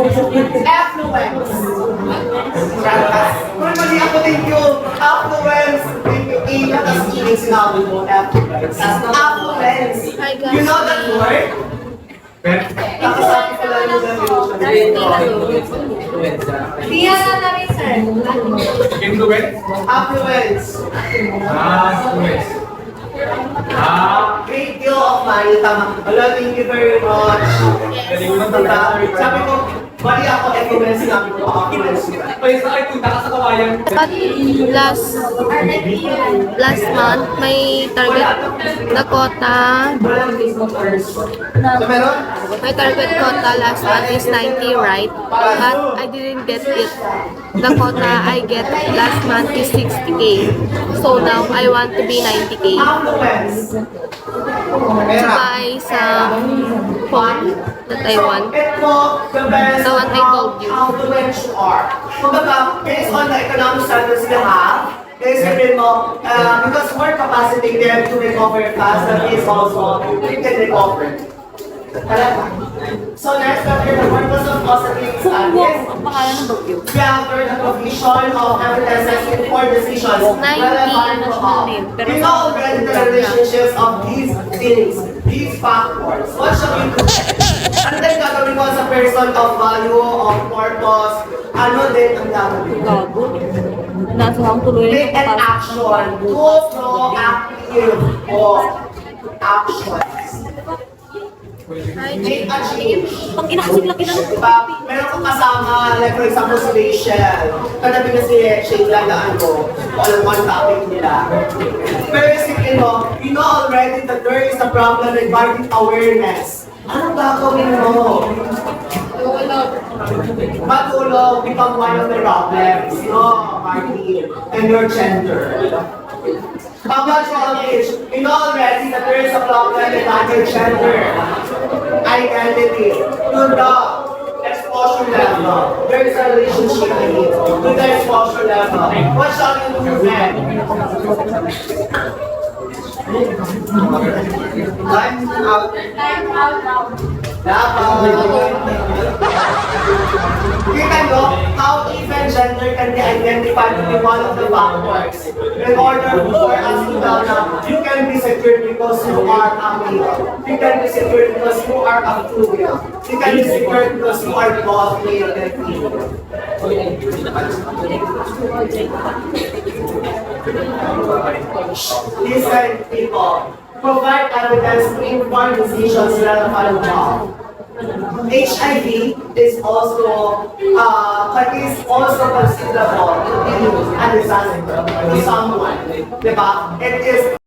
Affluence. Kung mali ako, thank you. Affluence, thank you. Tapos sinabi mo, affluence. Affluence. You know that word? Nakasabi ko lang yung Diyan na namin, sir. Influence? affluence. Influence. Great deal of money, tama. Hello, thank you very much. Diba? Sabi ko, mali ako, affluence, sinabi ko, affluence. Pwede sa akin, punta ka sa kawayan. At last month, may target na quota. So, meron? My target quota last month is 90, right? But I didn't get it. The quota I get last month is 60K. So now I want to be 90K. Affluence. To Pera. buy some phone that I want. Ito, the best The one I told you. affluent you are. Kumbaga, based on the economic standards you have, isipin mo, because we're capacitated to recover fast, that is also, we can recover. Talaga. So next, after the purpose of positive studies, we have the provision of evidences for decisions relevant to all. We know already the relationships of these things, these factors. What should we do? Ano din gagawin ko sa person of value, of purpose? Ano din ang gagawin? Nasa hang tuloy Make an action. Go proactive of actions. Make a change. Pag inakasiglakin na Diba? Meron kang kasama, like for example si Rachel. Kanabi na si Rachel, lalaan ko. Alam mo ang topic nila. Pero isipin mo, you know already that there is a problem regarding awareness. Anong gagawin mo? Matulog become one of the problems. No, Marty. And your gender. About your age, you know already that there is a problem regarding your gender. Identity. To the exposure level. There is a relationship to the exposure level. What shall you do then? Time out. Kita nyo how even gender can be identified to be one of the factors. In order for us to tell now, you can be secure because you are a male. You can be secure because you are a female. You can be secure because you are both male and female. Listen, people. Provide evidence to inform decisions relevant to all. HIV is also considerable in a disaster to someone, diba? It is